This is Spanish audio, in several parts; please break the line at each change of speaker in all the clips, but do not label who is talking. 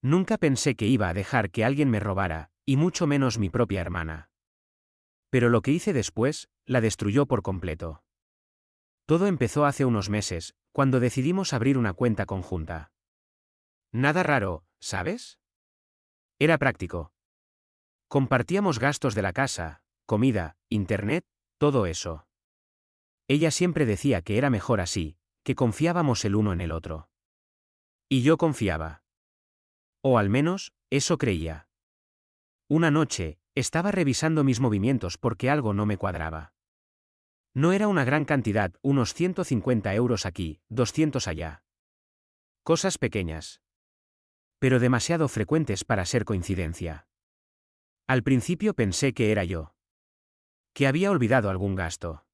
Nunca pensé que iba a dejar que alguien me robara, y mucho menos mi propia hermana. Pero lo que hice después, la destruyó por completo. Todo empezó hace unos meses, cuando decidimos abrir una cuenta conjunta. Nada raro, ¿sabes? Era práctico. Compartíamos gastos de la casa, comida, internet, todo eso. Ella siempre decía que era mejor así, que confiábamos el uno en el otro. Y yo confiaba. O al menos, eso creía. Una noche, estaba revisando mis movimientos porque algo no me cuadraba. No era una gran cantidad, unos 150 euros aquí, 200 allá. Cosas pequeñas. Pero demasiado frecuentes para ser coincidencia. Al principio pensé que era yo. Que había olvidado algún gasto.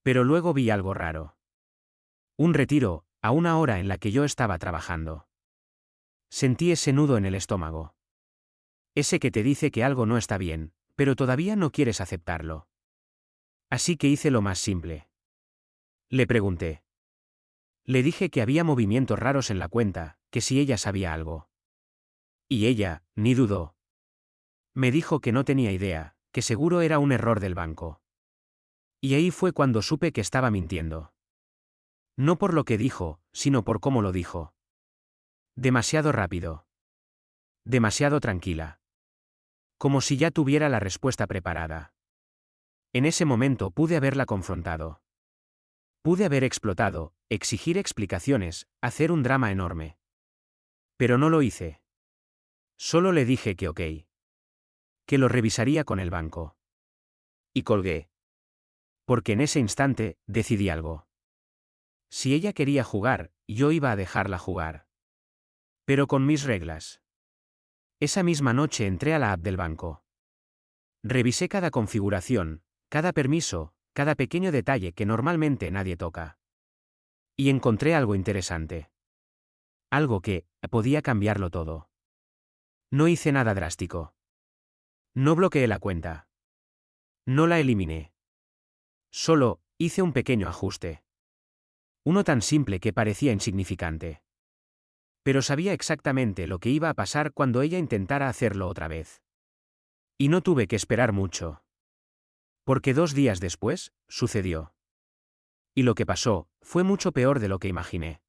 Pero luego vi algo raro. Un retiro, a una hora en la que yo estaba trabajando. Sentí ese nudo en el estómago. Ese que te dice que algo no está bien, pero todavía no quieres aceptarlo. Así que hice lo más simple. Le pregunté. Le dije que había movimientos raros en la cuenta, que si ella sabía algo. Y ella, ni dudó. Me dijo que no tenía idea, que seguro era un error del banco. Y ahí fue cuando supe que estaba mintiendo. No por lo que dijo, sino por cómo lo dijo. Demasiado rápido. Demasiado tranquila. Como si ya tuviera la respuesta preparada. En ese momento pude haberla confrontado. Pude haber explotado, exigir explicaciones, hacer un drama enorme. Pero no lo hice. Solo le dije que ok. Que lo revisaría con el banco. Y colgué. Porque en ese instante, decidí algo. Si ella quería jugar, yo iba a dejarla jugar. Pero con mis reglas. Esa misma noche entré a la app del banco. Revisé cada configuración, cada permiso, cada pequeño detalle que normalmente nadie toca. Y encontré algo interesante. Algo que podía cambiarlo todo. No hice nada drástico. No bloqueé la cuenta. No la eliminé. Solo hice un pequeño ajuste. Uno tan simple que parecía insignificante. Pero sabía exactamente lo que iba a pasar cuando ella intentara hacerlo otra vez. Y no tuve que esperar mucho. Porque 2 días después, sucedió. Y lo que pasó, fue mucho peor de lo que imaginé.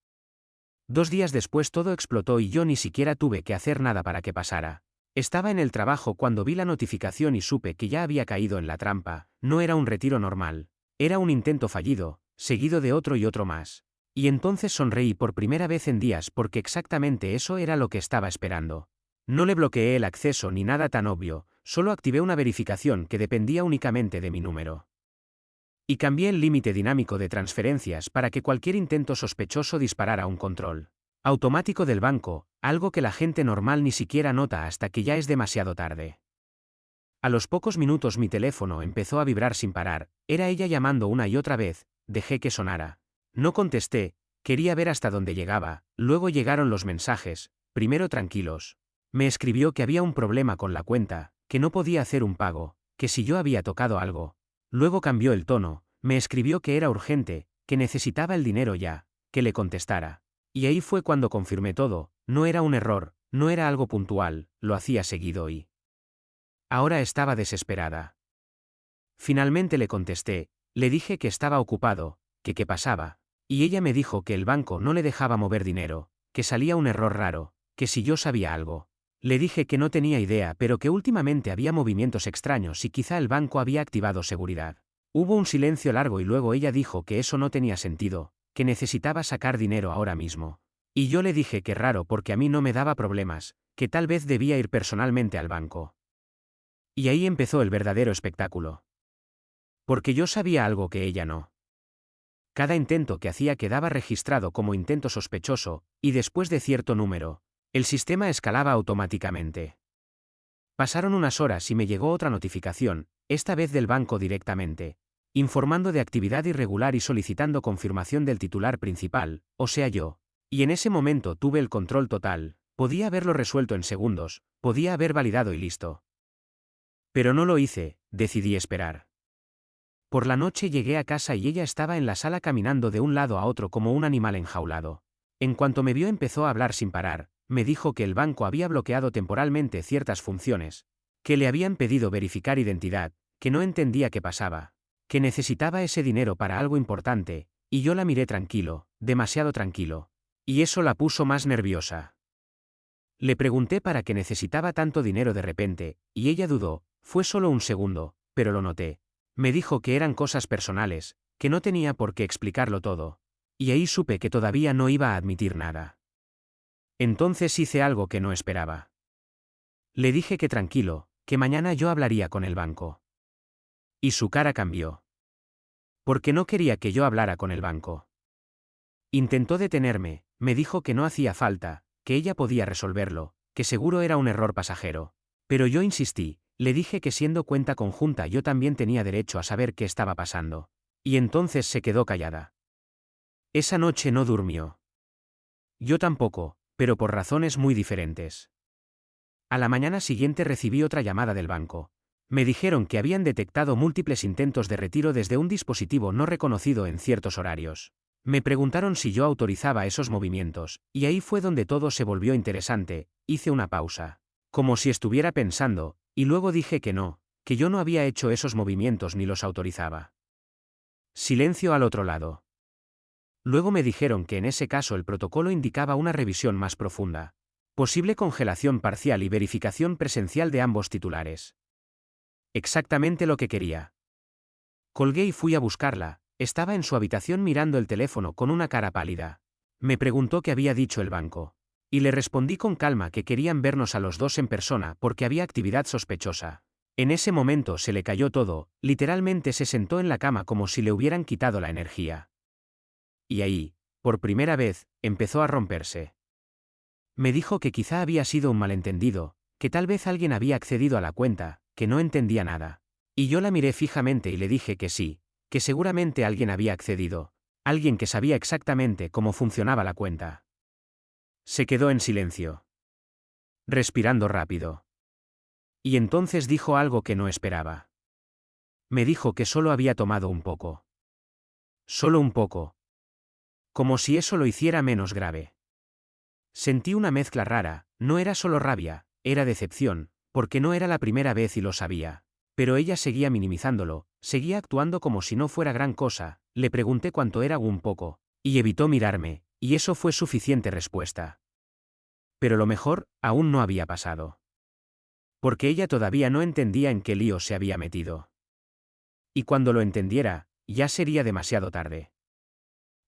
2 días después todo explotó y yo ni siquiera tuve que hacer nada para que pasara. Estaba en el trabajo cuando vi la notificación y supe que ya había caído en la trampa. No era un retiro normal. Era un intento fallido, seguido de otro y otro más. Y entonces sonreí por primera vez en días porque exactamente eso era lo que estaba esperando. No le bloqueé el acceso ni nada tan obvio, solo activé una verificación que dependía únicamente de mi número. Y cambié el límite dinámico de transferencias para que cualquier intento sospechoso disparara un control automático del banco, algo que la gente normal ni siquiera nota hasta que ya es demasiado tarde. A los pocos minutos mi teléfono empezó a vibrar sin parar, era ella llamando una y otra vez, dejé que sonara. No contesté, quería ver hasta dónde llegaba, luego llegaron los mensajes, primero tranquilos. Me escribió que había un problema con la cuenta, que no podía hacer un pago, que si yo había tocado algo. Luego cambió el tono, me escribió que era urgente, que necesitaba el dinero ya, que le contestara. Y ahí fue cuando confirmé todo, no era un error, no era algo puntual, lo hacía seguido y... Ahora estaba desesperada. Finalmente le contesté, le dije que estaba ocupado, que qué pasaba, y ella me dijo que el banco no le dejaba mover dinero, que salía un error raro, que si yo sabía algo. Le dije que no tenía idea pero que últimamente había movimientos extraños y quizá el banco había activado seguridad. Hubo un silencio largo y luego ella dijo que eso no tenía sentido, que necesitaba sacar dinero ahora mismo. Y yo le dije que raro porque a mí no me daba problemas, que tal vez debía ir personalmente al banco. Y ahí empezó el verdadero espectáculo. Porque yo sabía algo que ella no. Cada intento que hacía quedaba registrado como intento sospechoso, y después de cierto número, el sistema escalaba automáticamente. Pasaron unas horas y me llegó otra notificación, esta vez del banco directamente, informando de actividad irregular y solicitando confirmación del titular principal, o sea yo. Y en ese momento tuve el control total, podía haberlo resuelto en segundos, podía haber validado y listo. Pero no lo hice, decidí esperar. Por la noche llegué a casa y ella estaba en la sala caminando de un lado a otro como un animal enjaulado. En cuanto me vio empezó a hablar sin parar, me dijo que el banco había bloqueado temporalmente ciertas funciones, que le habían pedido verificar identidad, que no entendía qué pasaba, que necesitaba ese dinero para algo importante, y yo la miré tranquilo, demasiado tranquilo. Y eso la puso más nerviosa. Le pregunté para qué necesitaba tanto dinero de repente, y ella dudó, fue solo un segundo, pero lo noté. Me dijo que eran cosas personales, que no tenía por qué explicarlo todo. Y ahí supe que todavía no iba a admitir nada. Entonces hice algo que no esperaba. Le dije que tranquilo, que mañana yo hablaría con el banco. Y su cara cambió. Porque no quería que yo hablara con el banco. Intentó detenerme, me dijo que no hacía falta, que ella podía resolverlo, que seguro era un error pasajero. Pero yo insistí, le dije que siendo cuenta conjunta yo también tenía derecho a saber qué estaba pasando. Y entonces se quedó callada. Esa noche no durmió. Yo tampoco, pero por razones muy diferentes. A la mañana siguiente recibí otra llamada del banco. Me dijeron que habían detectado múltiples intentos de retiro desde un dispositivo no reconocido en ciertos horarios. Me preguntaron si yo autorizaba esos movimientos, y ahí fue donde todo se volvió interesante. Hice una pausa. Como si estuviera pensando, y luego dije que no, que yo no había hecho esos movimientos ni los autorizaba. Silencio al otro lado. Luego me dijeron que en ese caso el protocolo indicaba una revisión más profunda. Posible congelación parcial y verificación presencial de ambos titulares. Exactamente lo que quería. Colgué y fui a buscarla. Estaba en su habitación mirando el teléfono con una cara pálida. Me preguntó qué había dicho el banco. Y le respondí con calma que querían vernos a los dos en persona porque había actividad sospechosa. En ese momento se le cayó todo, literalmente se sentó en la cama como si le hubieran quitado la energía. Y ahí, por primera vez, empezó a romperse. Me dijo que quizá había sido un malentendido, que tal vez alguien había accedido a la cuenta, que no entendía nada. Y yo la miré fijamente y le dije que sí, que seguramente alguien había accedido, alguien que sabía exactamente cómo funcionaba la cuenta. Se quedó en silencio, respirando rápido. Y entonces dijo algo que no esperaba. Me dijo que solo había tomado un poco. Solo un poco. Como si eso lo hiciera menos grave. Sentí una mezcla rara, no era solo rabia, era decepción, porque no era la primera vez y lo sabía. Pero ella seguía minimizándolo, seguía actuando como si no fuera gran cosa. Le pregunté cuánto era un poco, y evitó mirarme, y eso fue suficiente respuesta. Pero lo mejor, aún no había pasado. Porque ella todavía no entendía en qué lío se había metido. Y cuando lo entendiera, ya sería demasiado tarde.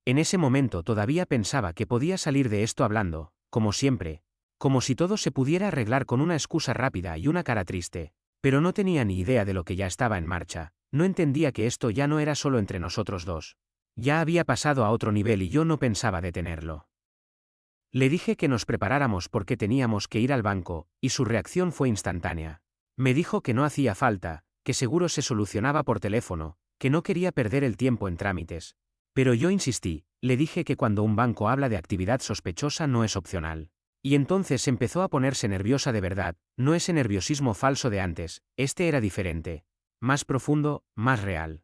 En ese momento todavía pensaba que podía salir de esto hablando, como siempre, como si todo se pudiera arreglar con una excusa rápida y una cara triste, pero no tenía ni idea de lo que ya estaba en marcha, no entendía que esto ya no era solo entre nosotros dos. Ya había pasado a otro nivel y yo no pensaba detenerlo. Le dije que nos preparáramos porque teníamos que ir al banco, y su reacción fue instantánea. Me dijo que no hacía falta, que seguro se solucionaba por teléfono, que no quería perder el tiempo en trámites. Pero yo insistí, le dije que cuando un banco habla de actividad sospechosa no es opcional. Y entonces empezó a ponerse nerviosa de verdad, no ese nerviosismo falso de antes, este era diferente. Más profundo, más real.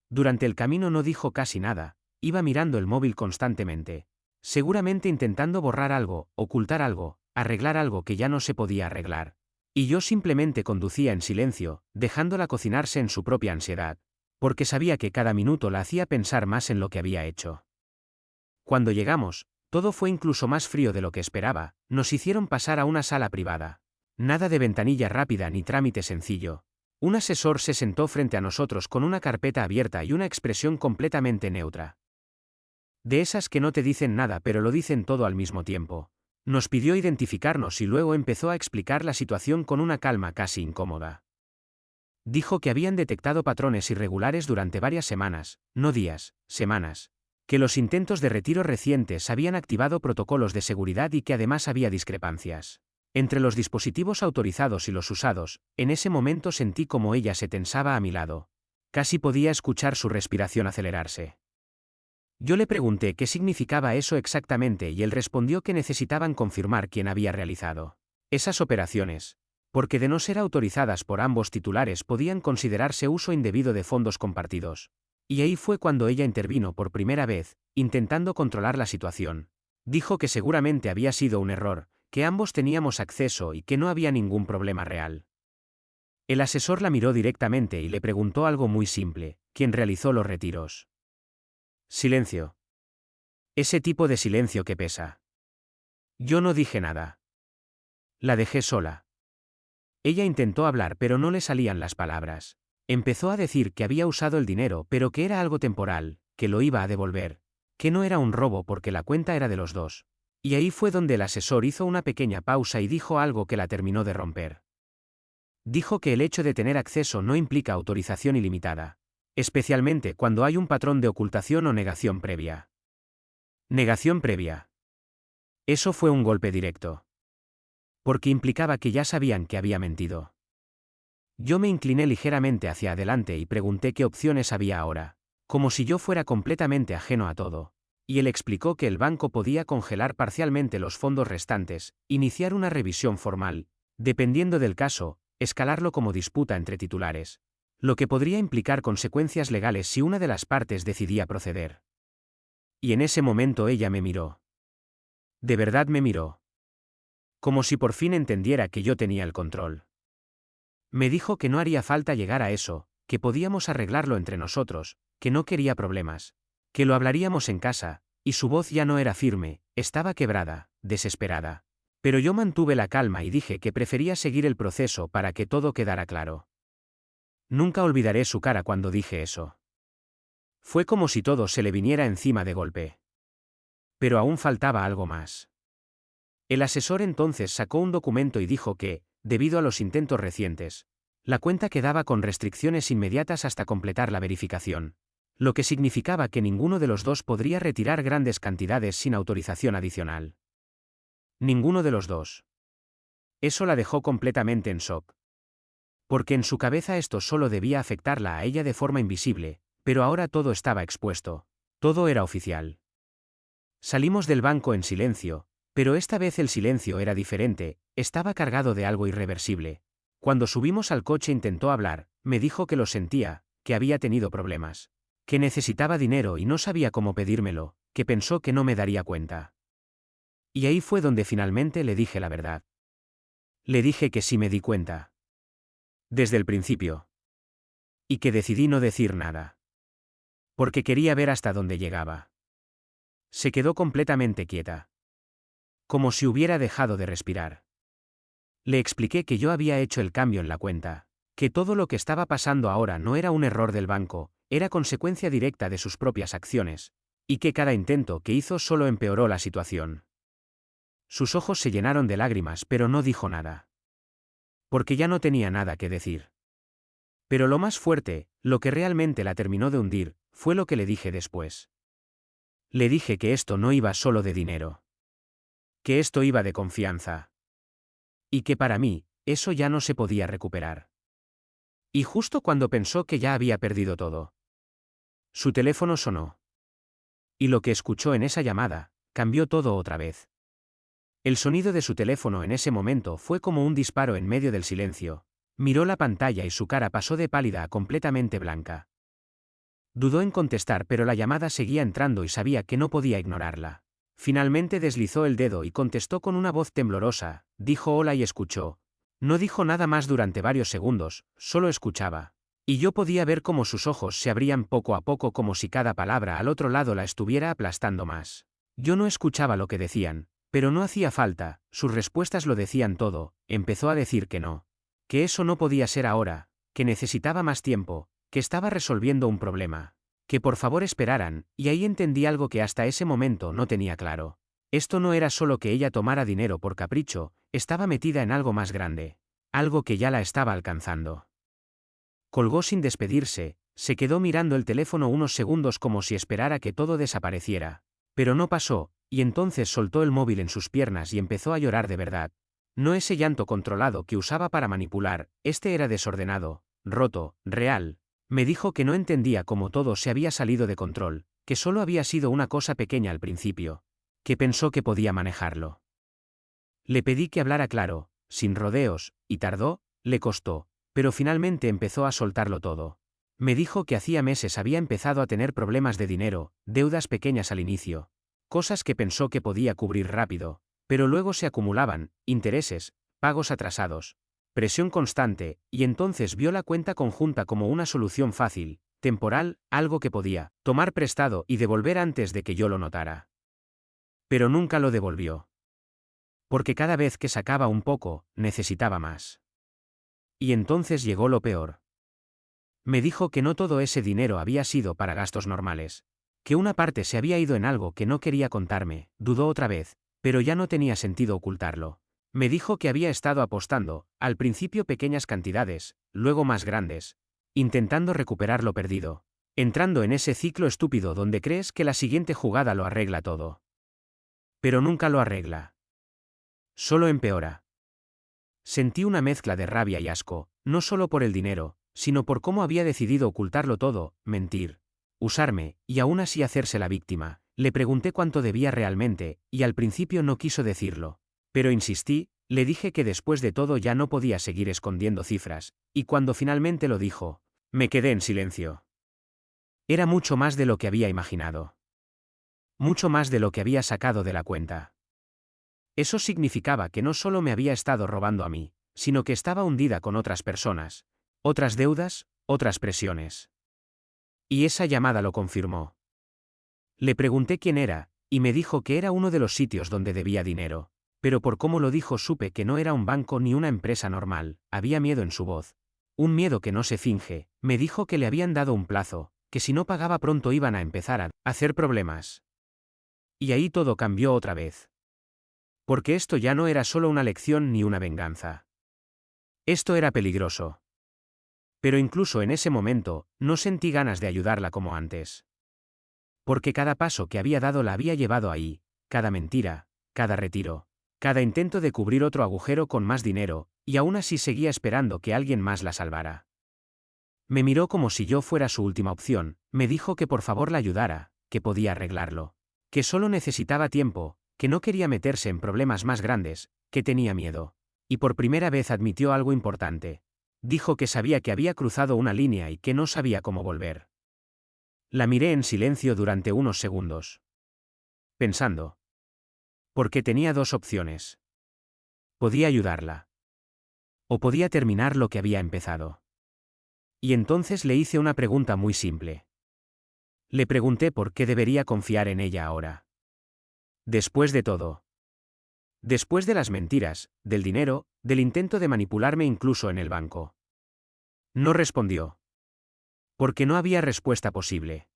Durante el camino no dijo casi nada, iba mirando el móvil constantemente. Seguramente intentando borrar algo, ocultar algo, arreglar algo que ya no se podía arreglar. Y yo simplemente conducía en silencio, dejándola cocinarse en su propia ansiedad, porque sabía que cada minuto la hacía pensar más en lo que había hecho. Cuando llegamos, todo fue incluso más frío de lo que esperaba, nos hicieron pasar a una sala privada. Nada de ventanilla rápida ni trámite sencillo. Un asesor se sentó frente a nosotros con una carpeta abierta y una expresión completamente neutra. De esas que no te dicen nada pero lo dicen todo al mismo tiempo. Nos pidió identificarnos y luego empezó a explicar la situación con una calma casi incómoda. Dijo que habían detectado patrones irregulares durante varias semanas, no días, semanas. Que los intentos de retiro recientes habían activado protocolos de seguridad y que además había discrepancias entre los dispositivos autorizados y los usados. En ese momento sentí como ella se tensaba a mi lado. Casi podía escuchar su respiración acelerarse. Yo le pregunté qué significaba eso exactamente y él respondió que necesitaban confirmar quién había realizado esas operaciones, porque de no ser autorizadas por ambos titulares podían considerarse uso indebido de fondos compartidos. Y ahí fue cuando ella intervino por primera vez, intentando controlar la situación. Dijo que seguramente había sido un error, que ambos teníamos acceso y que no había ningún problema real. El asesor la miró directamente y le preguntó algo muy simple: ¿quién realizó los retiros? Silencio. Ese tipo de silencio que pesa. Yo no dije nada. La dejé sola. Ella intentó hablar pero no le salían las palabras. Empezó a decir que había usado el dinero pero que era algo temporal, que lo iba a devolver, que no era un robo porque la cuenta era de los dos. Y ahí fue donde el asesor hizo una pequeña pausa y dijo algo que la terminó de romper. Dijo que el hecho de tener acceso no implica autorización ilimitada, especialmente cuando hay un patrón de ocultación o negación previa. Negación previa. Eso fue un golpe directo. Porque implicaba que ya sabían que había mentido. Yo me incliné ligeramente hacia adelante y pregunté qué opciones había ahora, como si yo fuera completamente ajeno a todo, y él explicó que el banco podía congelar parcialmente los fondos restantes, iniciar una revisión formal, dependiendo del caso, escalarlo como disputa entre titulares, lo que podría implicar consecuencias legales si una de las partes decidía proceder. Y en ese momento ella me miró. De verdad me miró. Como si por fin entendiera que yo tenía el control. Me dijo que no haría falta llegar a eso, que podíamos arreglarlo entre nosotros, que no quería problemas, que lo hablaríamos en casa, y su voz ya no era firme, estaba quebrada, desesperada. Pero yo mantuve la calma y dije que prefería seguir el proceso para que todo quedara claro. Nunca olvidaré su cara cuando dije eso. Fue como si todo se le viniera encima de golpe. Pero aún faltaba algo más. El asesor entonces sacó un documento y dijo que, debido a los intentos recientes, la cuenta quedaba con restricciones inmediatas hasta completar la verificación, lo que significaba que ninguno de los dos podría retirar grandes cantidades sin autorización adicional. Ninguno de los dos. Eso la dejó completamente en shock. Porque en su cabeza esto solo debía afectarla a ella de forma invisible, pero ahora todo estaba expuesto. Todo era oficial. Salimos del banco en silencio, pero esta vez el silencio era diferente, estaba cargado de algo irreversible. Cuando subimos al coche intentó hablar, me dijo que lo sentía, que había tenido problemas, que necesitaba dinero y no sabía cómo pedírmelo, que pensó que no me daría cuenta. Y ahí fue donde finalmente le dije la verdad. Le dije que sí me di cuenta. Desde el principio. Y que decidí no decir nada. Porque quería ver hasta dónde llegaba. Se quedó completamente quieta. Como si hubiera dejado de respirar. Le expliqué que yo había hecho el cambio en la cuenta, que todo lo que estaba pasando ahora no era un error del banco, era consecuencia directa de sus propias acciones, y que cada intento que hizo solo empeoró la situación. Sus ojos se llenaron de lágrimas pero no dijo nada. Porque ya no tenía nada que decir. Pero lo más fuerte, lo que realmente la terminó de hundir, fue lo que le dije después. Le dije que esto no iba solo de dinero. Que esto iba de confianza. Y que para mí, eso ya no se podía recuperar. Y justo cuando pensó que ya había perdido todo, su teléfono sonó. Y lo que escuchó en esa llamada, cambió todo otra vez. El sonido de su teléfono en ese momento fue como un disparo en medio del silencio. Miró la pantalla y su cara pasó de pálida a completamente blanca. Dudó en contestar pero la llamada seguía entrando y sabía que no podía ignorarla. Finalmente deslizó el dedo y contestó con una voz temblorosa, dijo hola y escuchó. No dijo nada más durante varios segundos, solo escuchaba. Y yo podía ver cómo sus ojos se abrían poco a poco como si cada palabra al otro lado la estuviera aplastando más. Yo no escuchaba lo que decían, pero no hacía falta, sus respuestas lo decían todo, empezó a decir que no. Que eso no podía ser ahora, que necesitaba más tiempo, que estaba resolviendo un problema. Que por favor esperaran, y ahí entendí algo que hasta ese momento no tenía claro. Esto no era solo que ella tomara dinero por capricho, estaba metida en algo más grande. Algo que ya la estaba alcanzando. Colgó sin despedirse, se quedó mirando el teléfono unos segundos como si esperara que todo desapareciera. Pero no pasó, y entonces soltó el móvil en sus piernas y empezó a llorar de verdad. No ese llanto controlado que usaba para manipular, este era desordenado, roto, real. Me dijo que no entendía cómo todo se había salido de control, que solo había sido una cosa pequeña al principio, que pensó que podía manejarlo. Le pedí que hablara claro, sin rodeos, y tardó, le costó, pero finalmente empezó a soltarlo todo. Me dijo que hacía meses había empezado a tener problemas de dinero, deudas pequeñas al inicio. cosas que pensó que podía cubrir rápido, pero luego se acumulaban, intereses, pagos atrasados, presión constante, y entonces vio la cuenta conjunta como una solución fácil, temporal, algo que podía tomar prestado y devolver antes de que yo lo notara. Pero nunca lo devolvió. Porque cada vez que sacaba un poco, necesitaba más. Y entonces llegó lo peor. Me dijo que no todo ese dinero había sido para gastos normales, que una parte se había ido en algo que no quería contarme, dudó otra vez, pero ya no tenía sentido ocultarlo. Me dijo que había estado apostando, al principio pequeñas cantidades, luego más grandes, intentando recuperar lo perdido, entrando en ese ciclo estúpido donde crees que la siguiente jugada lo arregla todo. Pero nunca lo arregla. Solo empeora. Sentí una mezcla de rabia y asco, no solo por el dinero, sino por cómo había decidido ocultarlo todo, mentir, usarme, y aún así hacerse la víctima. Le pregunté cuánto debía realmente, y al principio no quiso decirlo. Pero insistí, le dije que después de todo ya no podía seguir escondiendo cifras, y cuando finalmente lo dijo, me quedé en silencio. Era mucho más de lo que había imaginado. Mucho más de lo que había sacado de la cuenta. Eso significaba que no solo me había estado robando a mí, sino que estaba hundida con otras personas, otras deudas, otras presiones. Y esa llamada lo confirmó. Le pregunté quién era, y me dijo que era uno de los sitios donde debía dinero, pero por cómo lo dijo supe que no era un banco ni una empresa normal, había miedo en su voz. Un miedo que no se finge. Me dijo que le habían dado un plazo, que si no pagaba pronto iban a empezar a hacer problemas. Y ahí todo cambió otra vez. Porque esto ya no era solo una lección ni una venganza. Esto era peligroso. Pero incluso en ese momento, no sentí ganas de ayudarla como antes. Porque cada paso que había dado la había llevado ahí, cada mentira, cada retiro, cada intento de cubrir otro agujero con más dinero, y aún así seguía esperando que alguien más la salvara. Me miró como si yo fuera su última opción, me dijo que por favor la ayudara, que podía arreglarlo, que solo necesitaba tiempo, que no quería meterse en problemas más grandes, que tenía miedo. Y por primera vez admitió algo importante. Dijo que sabía que había cruzado una línea y que no sabía cómo volver. La miré en silencio durante unos segundos. Pensando. Porque tenía dos opciones. Podía ayudarla. O podía terminar lo que había empezado. Y entonces le hice una pregunta muy simple. Le pregunté por qué debería confiar en ella ahora. Después de todo. Después de las mentiras, del dinero, del intento de manipularme incluso en el banco. No respondió. Porque no había respuesta posible.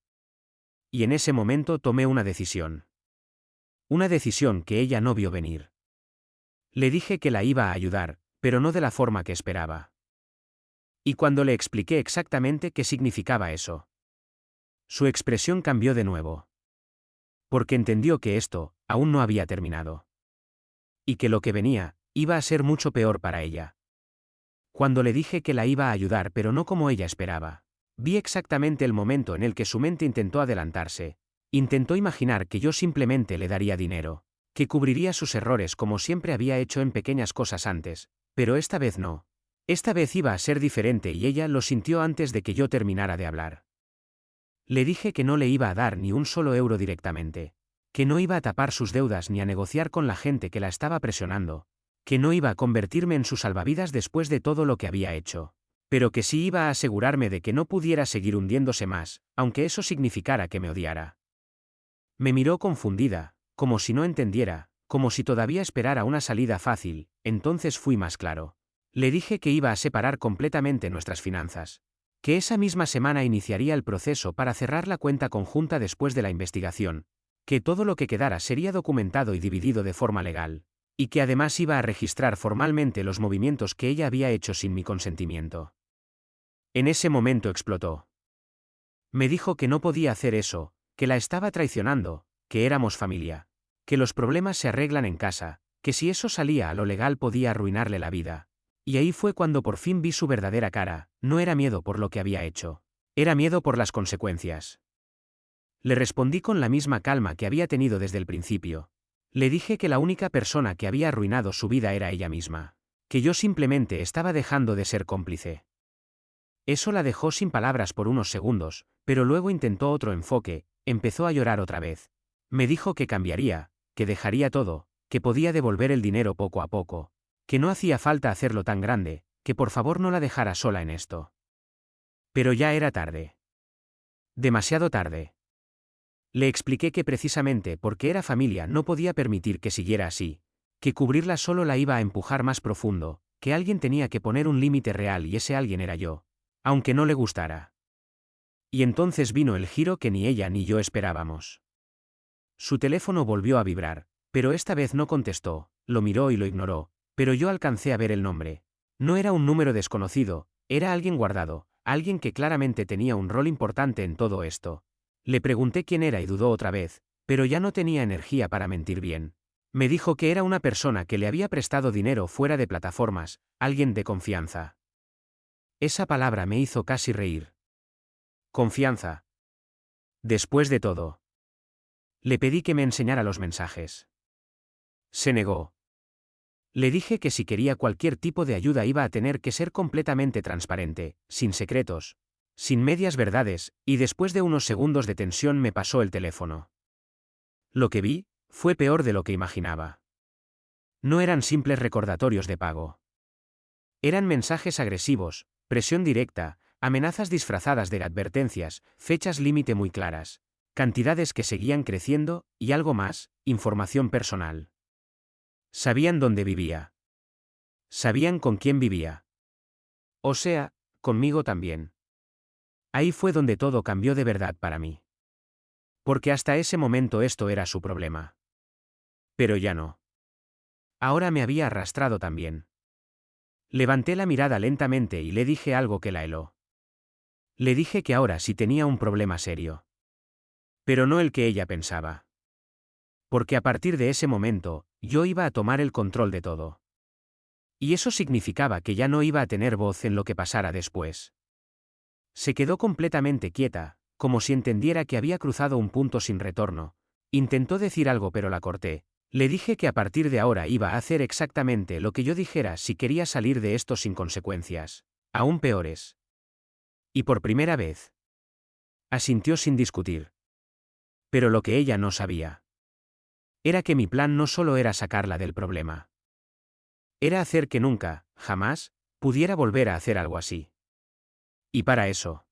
Y en ese momento tomé una decisión. Una decisión que ella no vio venir. Le dije que la iba a ayudar, pero no de la forma que esperaba. Y cuando le expliqué exactamente qué significaba eso, su expresión cambió de nuevo. Porque entendió que esto, aún no había terminado. Y que lo que venía, iba a ser mucho peor para ella. Cuando le dije que la iba a ayudar pero no como ella esperaba, vi exactamente el momento en el que su mente intentó adelantarse. Intentó imaginar que yo simplemente le daría dinero, que cubriría sus errores como siempre había hecho en pequeñas cosas antes, pero esta vez no. Esta vez iba a ser diferente y ella lo sintió antes de que yo terminara de hablar. Le dije que no le iba a dar ni un solo euro directamente, que no iba a tapar sus deudas ni a negociar con la gente que la estaba presionando, que no iba a convertirme en su salvavidas después de todo lo que había hecho, pero que sí iba a asegurarme de que no pudiera seguir hundiéndose más, aunque eso significara que me odiara. Me miró confundida, como si no entendiera, como si todavía esperara una salida fácil. Entonces fui más claro. Le dije que iba a separar completamente nuestras finanzas, que esa misma semana iniciaría el proceso para cerrar la cuenta conjunta después de la investigación, que todo lo que quedara sería documentado y dividido de forma legal, y que además iba a registrar formalmente los movimientos que ella había hecho sin mi consentimiento. En ese momento explotó. Me dijo que no podía hacer eso, que la estaba traicionando, que éramos familia, que los problemas se arreglan en casa, que si eso salía a lo legal podía arruinarle la vida. Y ahí fue cuando por fin vi su verdadera cara. No era miedo por lo que había hecho, era miedo por las consecuencias. Le respondí con la misma calma que había tenido desde el principio. Le dije que la única persona que había arruinado su vida era ella misma, que yo simplemente estaba dejando de ser cómplice. Eso la dejó sin palabras por unos segundos, pero luego intentó otro enfoque. Empezó a llorar otra vez. Me dijo que cambiaría, que dejaría todo, que podía devolver el dinero poco a poco, que no hacía falta hacerlo tan grande, que por favor no la dejara sola en esto. Pero ya era tarde. Demasiado tarde. Le expliqué que precisamente porque era familia no podía permitir que siguiera así, que cubrirla solo la iba a empujar más profundo, que alguien tenía que poner un límite real y ese alguien era yo, aunque no le gustara. Y entonces vino el giro que ni ella ni yo esperábamos. Su teléfono volvió a vibrar, pero esta vez no contestó, lo miró y lo ignoró, pero yo alcancé a ver el nombre. No era un número desconocido, era alguien guardado, alguien que claramente tenía un rol importante en todo esto. Le pregunté quién era y dudó otra vez, pero ya no tenía energía para mentir bien. Me dijo que era una persona que le había prestado dinero fuera de plataformas, alguien de confianza. Esa palabra me hizo casi reír. Confianza. Después de todo. Le pedí que me enseñara los mensajes. Se negó. Le dije que si quería cualquier tipo de ayuda iba a tener que ser completamente transparente, sin secretos, sin medias verdades, y después de unos segundos de tensión me pasó el teléfono. Lo que vi fue peor de lo que imaginaba. No eran simples recordatorios de pago. Eran mensajes agresivos, presión directa, amenazas disfrazadas de advertencias, fechas límite muy claras, cantidades que seguían creciendo, y algo más, información personal. Sabían dónde vivía. Sabían con quién vivía. O sea, conmigo también. Ahí fue donde todo cambió de verdad para mí. Porque hasta ese momento esto era su problema. Pero ya no. Ahora me había arrastrado también. Levanté la mirada lentamente y le dije algo que la heló. Le dije que ahora sí tenía un problema serio. Pero no el que ella pensaba. Porque a partir de ese momento, yo iba a tomar el control de todo. Y eso significaba que ya no iba a tener voz en lo que pasara después. Se quedó completamente quieta, como si entendiera que había cruzado un punto sin retorno. Intentó decir algo pero la corté. Le dije que a partir de ahora iba a hacer exactamente lo que yo dijera si quería salir de esto sin consecuencias. Aún peores. Y por primera vez. Asintió sin discutir. Pero lo que ella no sabía era que mi plan no solo era sacarla del problema. Era hacer que nunca, jamás, pudiera volver a hacer algo así. Y para eso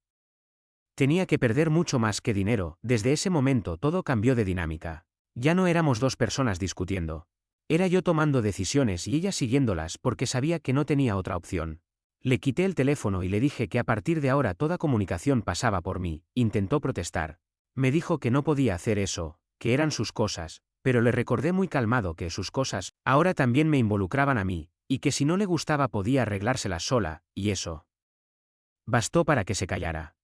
tenía que perder mucho más que dinero. Desde ese momento todo cambió de dinámica. Ya no éramos dos personas discutiendo. Era yo tomando decisiones y ella siguiéndolas porque sabía que no tenía otra opción. Le quité el teléfono y le dije que a partir de ahora toda comunicación pasaba por mí. Intentó protestar. Me dijo que no podía hacer eso, que eran sus cosas, pero le recordé muy calmado que sus cosas ahora también me involucraban a mí, y que si no le gustaba podía arreglárselas sola, y eso bastó para que se callara.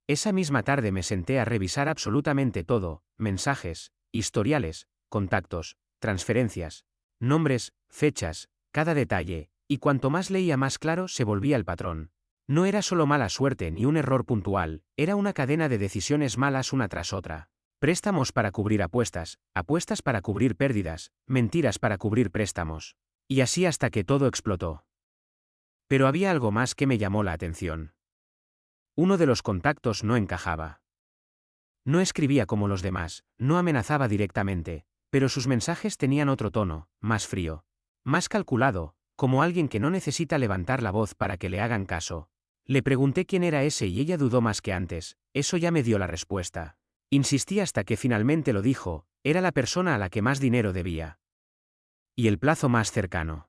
Esa misma tarde me senté a revisar absolutamente todo, mensajes, historiales, contactos, transferencias, nombres, fechas, cada detalle, y cuanto más leía más claro se volvía el patrón. No era solo mala suerte ni un error puntual, era una cadena de decisiones malas una tras otra. Préstamos para cubrir apuestas, apuestas para cubrir pérdidas, mentiras para cubrir préstamos. Y así hasta que todo explotó. Pero había algo más que me llamó la atención. Uno de los contactos no encajaba. No escribía como los demás, no amenazaba directamente, pero sus mensajes tenían otro tono, más frío, más calculado, como alguien que no necesita levantar la voz para que le hagan caso. Le pregunté quién era ese y ella dudó más que antes, eso ya me dio la respuesta. Insistí hasta que finalmente lo dijo, era la persona a la que más dinero debía. Y el plazo más cercano.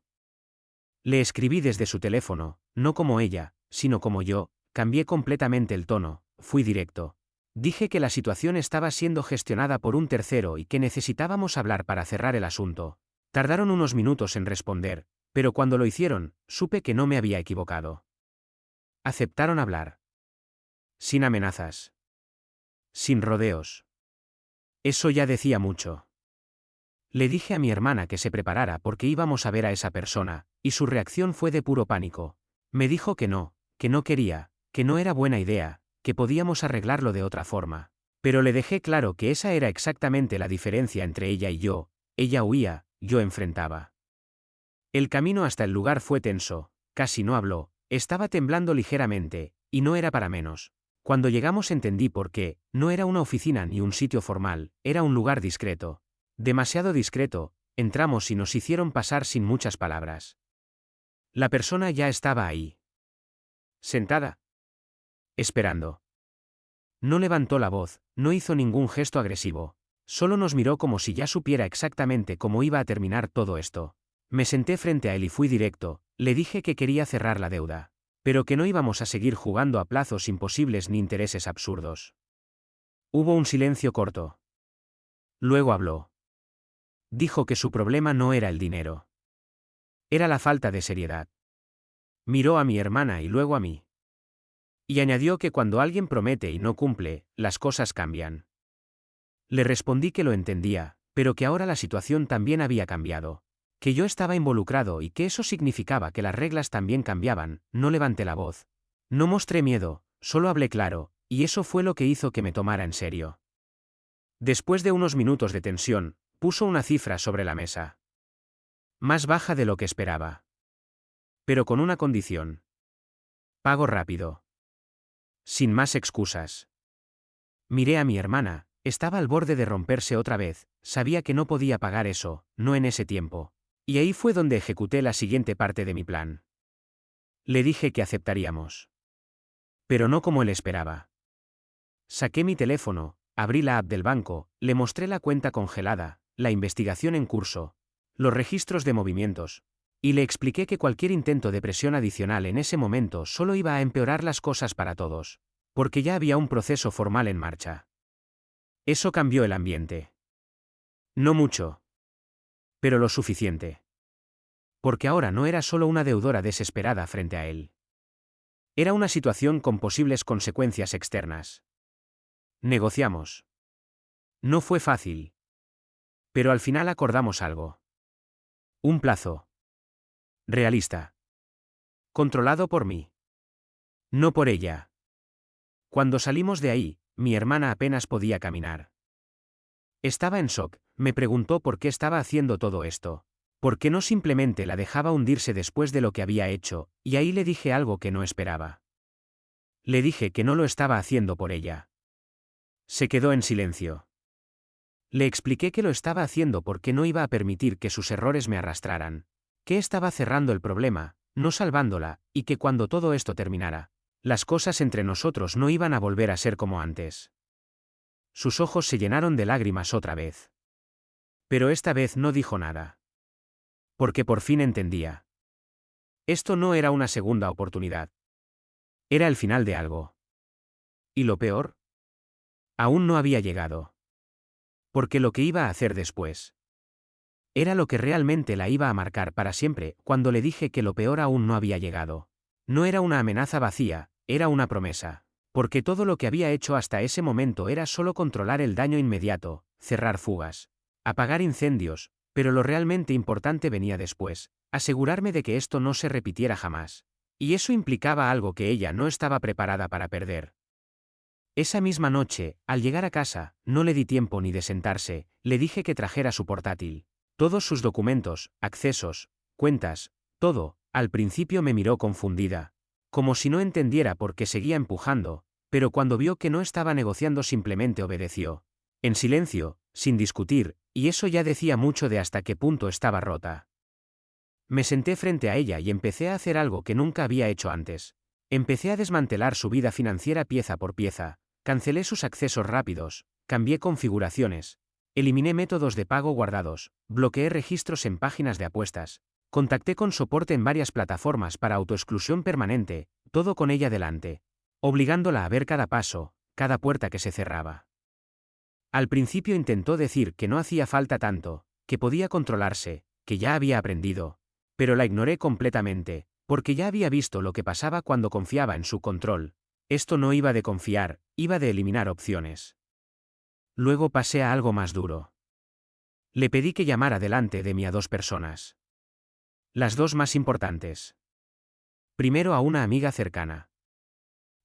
Le escribí desde su teléfono, no como ella, sino como yo, cambié completamente el tono, fui directo. Dije que la situación estaba siendo gestionada por un tercero y que necesitábamos hablar para cerrar el asunto. Tardaron unos minutos en responder, pero cuando lo hicieron, supe que no me había equivocado. Aceptaron hablar. Sin amenazas. Sin rodeos. Eso ya decía mucho. Le dije a mi hermana que se preparara porque íbamos a ver a esa persona, y su reacción fue de puro pánico. Me dijo que no quería, que no era buena idea, que podíamos arreglarlo de otra forma. Pero le dejé claro que esa era exactamente la diferencia entre ella y yo, ella huía, yo enfrentaba. El camino hasta el lugar fue tenso, casi no habló, estaba temblando ligeramente, y no era para menos. Cuando llegamos entendí por qué. No era una oficina ni un sitio formal, era un lugar discreto. Demasiado discreto. Entramos y nos hicieron pasar sin muchas palabras. La persona ya estaba ahí. Sentada. Esperando. No levantó la voz, no hizo ningún gesto agresivo. Solo nos miró como si ya supiera exactamente cómo iba a terminar todo esto. Me senté frente a él y fui directo, le dije que quería cerrar la deuda. Pero que no íbamos a seguir jugando a plazos imposibles ni intereses absurdos. Hubo un silencio corto. Luego habló. Dijo que su problema no era el dinero. Era la falta de seriedad. Miró a mi hermana y luego a mí. Y añadió que cuando alguien promete y no cumple, las cosas cambian. Le respondí que lo entendía, pero que ahora la situación también había cambiado. Que yo estaba involucrado y que eso significaba que las reglas también cambiaban. No levanté la voz. No mostré miedo, solo hablé claro, y eso fue lo que hizo que me tomara en serio. Después de unos minutos de tensión, puso una cifra sobre la mesa. Más baja de lo que esperaba. Pero con una condición. Pago rápido. Sin más excusas. Miré a mi hermana, estaba al borde de romperse otra vez, sabía que no podía pagar eso, no en ese tiempo. Y ahí fue donde ejecuté la siguiente parte de mi plan. Le dije que aceptaríamos. Pero no como él esperaba. Saqué mi teléfono, abrí la app del banco, le mostré la cuenta congelada, la investigación en curso, los registros de movimientos, y le expliqué que cualquier intento de presión adicional en ese momento solo iba a empeorar las cosas para todos, porque ya había un proceso formal en marcha. Eso cambió el ambiente. No mucho. Pero lo suficiente. Porque ahora no era solo una deudora desesperada frente a él. Era una situación con posibles consecuencias externas. Negociamos. No fue fácil. Pero al final acordamos algo. Un plazo. Realista. Controlado por mí. No por ella. Cuando salimos de ahí, mi hermana apenas podía caminar. Estaba en shock, me preguntó por qué estaba haciendo todo esto. ¿Por qué no simplemente la dejaba hundirse después de lo que había hecho? Y ahí le dije algo que no esperaba. Le dije que no lo estaba haciendo por ella. Se quedó en silencio. Le expliqué que lo estaba haciendo porque no iba a permitir que sus errores me arrastraran. Que estaba cerrando el problema, no salvándola, y que cuando todo esto terminara, las cosas entre nosotros no iban a volver a ser como antes. Sus ojos se llenaron de lágrimas otra vez. Pero esta vez no dijo nada. Porque por fin entendía. Esto no era una segunda oportunidad. Era el final de algo. ¿Y lo peor? Aún no había llegado. Porque lo que iba a hacer después era lo que realmente la iba a marcar para siempre. Cuando le dije que lo peor aún no había llegado. No era una amenaza vacía, era una promesa. Porque todo lo que había hecho hasta ese momento era solo controlar el daño inmediato, cerrar fugas, apagar incendios, pero lo realmente importante venía después, asegurarme de que esto no se repitiera jamás. Y eso implicaba algo que ella no estaba preparada para perder. Esa misma noche, al llegar a casa, no le di tiempo ni de sentarse, le dije que trajera su portátil. Todos sus documentos, accesos, cuentas, todo. Al principio me miró confundida, como si no entendiera por qué seguía empujando, pero cuando vio que no estaba negociando simplemente obedeció. En silencio, sin discutir, y eso ya decía mucho de hasta qué punto estaba rota. Me senté frente a ella y empecé a hacer algo que nunca había hecho antes. Empecé a desmantelar su vida financiera pieza por pieza, cancelé sus accesos rápidos, cambié configuraciones, eliminé métodos de pago guardados, bloqueé registros en páginas de apuestas, contacté con soporte en varias plataformas para autoexclusión permanente, todo con ella delante, obligándola a ver cada paso, cada puerta que se cerraba. Al principio intentó decir que no hacía falta tanto, que podía controlarse, que ya había aprendido, pero la ignoré completamente, porque ya había visto lo que pasaba cuando confiaba en su control. Esto no iba de confiar, iba de eliminar opciones. Luego pasé a algo más duro. Le pedí que llamara delante de mí a dos personas. Las dos más importantes. Primero a una amiga cercana.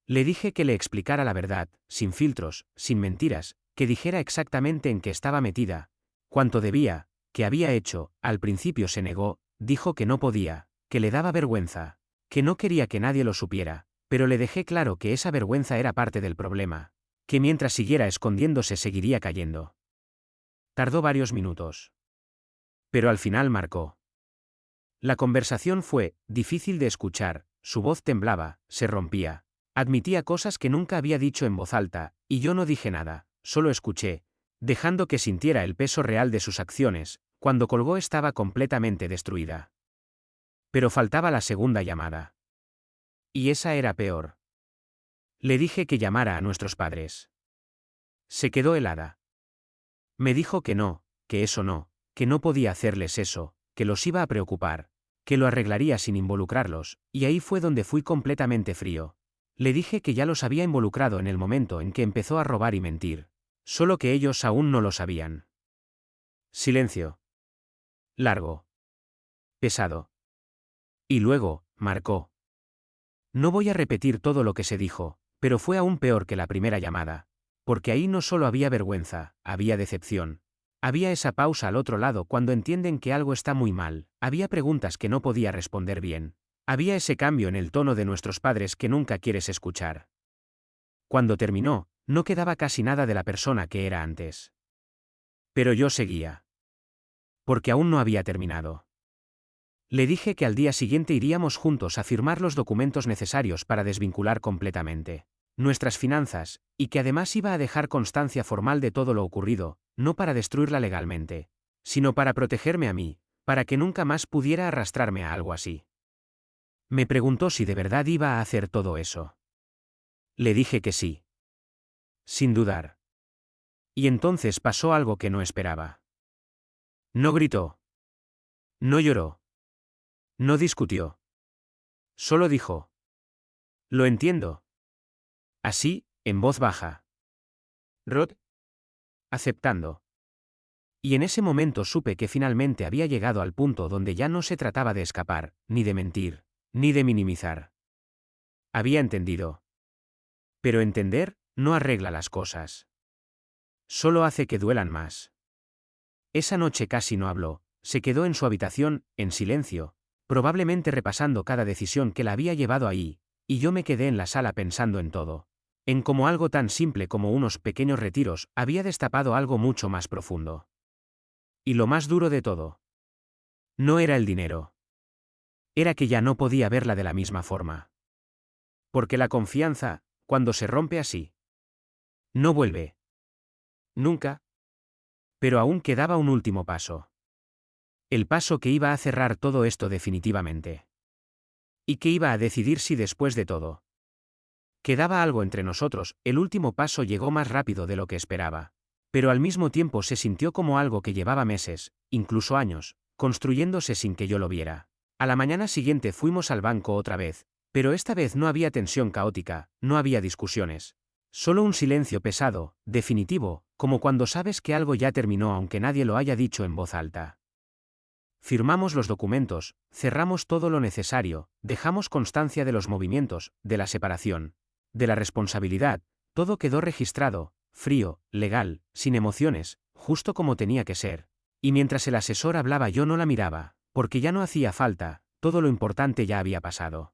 Le dije que le explicara la verdad, sin filtros, sin mentiras, que dijera exactamente en qué estaba metida, cuánto debía, qué había hecho. Al principio se negó, dijo que no podía, que le daba vergüenza, que no quería que nadie lo supiera, Pero le dejé claro que esa vergüenza era parte del problema, que mientras siguiera escondiéndose seguiría cayendo. Tardó varios minutos. Pero al final marcó. La conversación fue difícil de escuchar, su voz temblaba, se rompía. Admitía cosas que nunca había dicho en voz alta, y yo no dije nada, solo escuché, dejando que sintiera el peso real de sus acciones. Cuando colgó estaba completamente destruida. Pero faltaba la segunda llamada. Y esa era peor. Le dije que llamara a nuestros padres. Se quedó helada. Me dijo que eso no, que no podía hacerles eso, que los iba a preocupar, que lo arreglaría sin involucrarlos, y ahí fue donde fui completamente frío. Le dije que ya los había involucrado en el momento en que empezó a robar y mentir, solo que ellos aún no lo sabían. Silencio. Largo. Pesado. Y luego, marcó. No voy a repetir todo lo que se dijo, pero fue aún peor que la primera llamada. Porque ahí no solo había vergüenza, había decepción. Había esa pausa al otro lado cuando entienden que algo está muy mal, había preguntas que no podía responder bien. Había ese cambio en el tono de nuestros padres que nunca quieres escuchar. Cuando terminó, no quedaba casi nada de la persona que era antes. Pero yo seguía. Porque aún no había terminado. Le dije que al día siguiente iríamos juntos a firmar los documentos necesarios para desvincular completamente nuestras finanzas, y que además iba a dejar constancia formal de todo lo ocurrido, no para destruirla legalmente, sino para protegerme a mí, para que nunca más pudiera arrastrarme a algo así. Me preguntó si de verdad iba a hacer todo eso. Le dije que sí. Sin dudar. Y entonces pasó algo que no esperaba. No gritó. No lloró. No discutió. Solo dijo. Lo entiendo. Así, en voz baja. Rod. Aceptando. Y en ese momento supe que finalmente había llegado al punto donde ya no se trataba de escapar, ni de mentir, ni de minimizar. Había entendido. Pero entender no arregla las cosas. Solo hace que duelan más. Esa noche casi no habló, se quedó en su habitación, en silencio, probablemente repasando cada decisión que la había llevado ahí, y yo me quedé en la sala pensando en todo. En cómo algo tan simple como unos pequeños retiros había destapado algo mucho más profundo. Y lo más duro de todo. No era el dinero. Era que ya no podía verla de la misma forma. Porque la confianza, cuando se rompe así, no vuelve. Nunca. Pero aún quedaba un último paso. El paso que iba a cerrar todo esto definitivamente. Y que iba a decidir si después de todo quedaba algo entre nosotros. El último paso llegó más rápido de lo que esperaba. Pero al mismo tiempo se sintió como algo que llevaba meses, incluso años, construyéndose sin que yo lo viera. A la mañana siguiente fuimos al banco otra vez, pero esta vez no había tensión caótica, no había discusiones. Solo un silencio pesado, definitivo, como cuando sabes que algo ya terminó aunque nadie lo haya dicho en voz alta. Firmamos los documentos, cerramos todo lo necesario, dejamos constancia de los movimientos, de la separación, de la responsabilidad, todo quedó registrado, frío, legal, sin emociones, justo como tenía que ser. Y mientras el asesor hablaba yo no la miraba, porque ya no hacía falta, todo lo importante ya había pasado.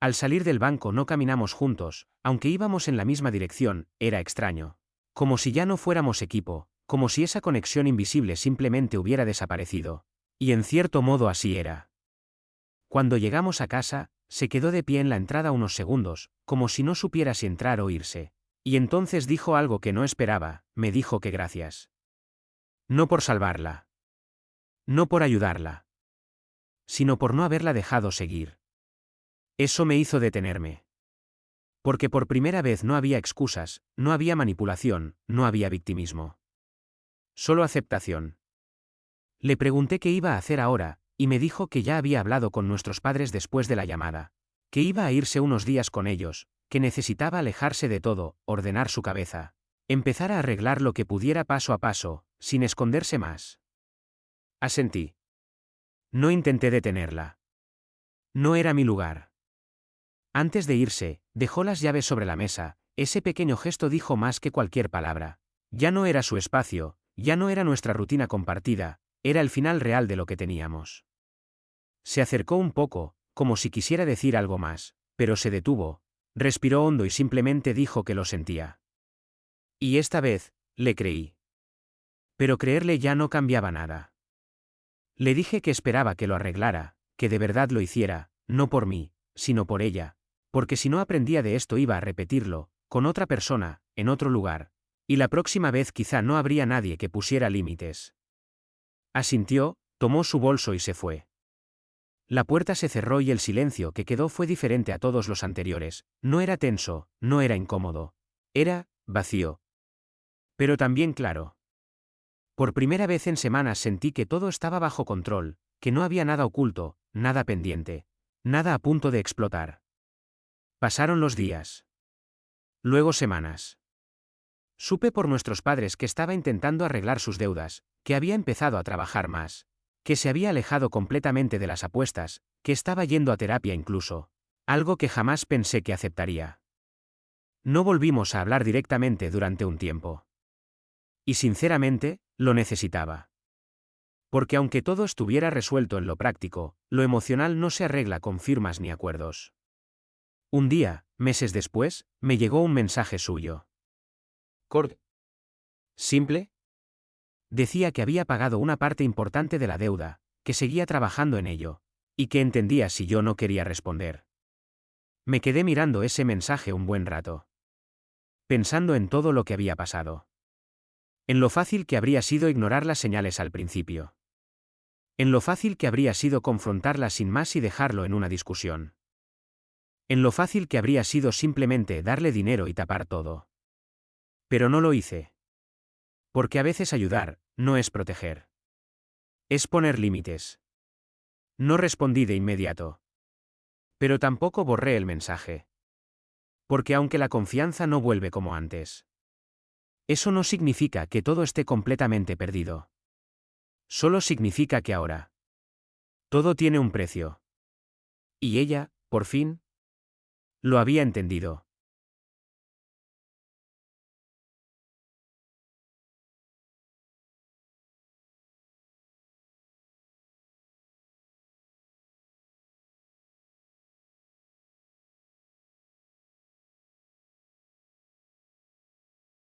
Al salir del banco no caminamos juntos, aunque íbamos en la misma dirección, era extraño. Como si ya no fuéramos equipo, como si esa conexión invisible simplemente hubiera desaparecido. Y en cierto modo así era. Cuando llegamos a casa, se quedó de pie en la entrada unos segundos, como si no supiera si entrar o irse. Y entonces dijo algo que no esperaba, me dijo que gracias. No por salvarla. No por ayudarla. Sino por no haberla dejado seguir. Eso me hizo detenerme. Porque por primera vez no había excusas, no había manipulación, no había victimismo. Solo aceptación. Le pregunté qué iba a hacer ahora, y me dijo que ya había hablado con nuestros padres después de la llamada. Que iba a irse unos días con ellos, que necesitaba alejarse de todo, ordenar su cabeza. Empezar a arreglar lo que pudiera paso a paso, sin esconderse más. Asentí. No intenté detenerla. No era mi lugar. Antes de irse, dejó las llaves sobre la mesa, ese pequeño gesto dijo más que cualquier palabra. Ya no era su espacio, ya no era nuestra rutina compartida, era el final real de lo que teníamos. Se acercó un poco, como si quisiera decir algo más, Pero se detuvo, respiró hondo y simplemente dijo que lo sentía. Y esta vez, le creí. Pero creerle ya no cambiaba nada. Le dije que esperaba que lo arreglara, que de verdad lo hiciera, no por mí, sino por ella, porque si no aprendía de esto iba a repetirlo, con otra persona, en otro lugar, y la próxima vez quizá no habría nadie que pusiera límites. Asintió, tomó su bolso y se fue. La puerta se cerró y el silencio que quedó fue diferente a todos los anteriores, no era tenso, no era incómodo. Era, vacío. Pero también claro. Por primera vez en semanas sentí que todo estaba bajo control, que no había nada oculto, nada pendiente, nada a punto de explotar. Pasaron los días. Luego semanas. Supe por nuestros padres que estaba intentando arreglar sus deudas, que había empezado a trabajar más, que se había alejado completamente de las apuestas, que estaba yendo a terapia incluso, algo que jamás pensé que aceptaría. No volvimos a hablar directamente durante un tiempo. Y sinceramente, lo necesitaba. Porque aunque todo estuviera resuelto en lo práctico, lo emocional no se arregla con firmas ni acuerdos. Un día, meses después, me llegó un mensaje suyo. Corto. Simple. Decía que había pagado una parte importante de la deuda, que seguía trabajando en ello, y que entendía si yo no quería responder. Me quedé mirando ese mensaje un buen rato. Pensando en todo lo que había pasado. En lo fácil que habría sido ignorar las señales al principio. En lo fácil que habría sido confrontarlas sin más y dejarlo en una discusión. En lo fácil que habría sido simplemente darle dinero y tapar todo. Pero no lo hice. Porque a veces ayudar, no es proteger. Es poner límites. No respondí de inmediato. Pero tampoco borré el mensaje. Porque aunque la confianza no vuelve como antes, eso no significa que todo esté completamente perdido. Solo significa que ahora todo tiene un precio. Y ella, por fin, lo había entendido.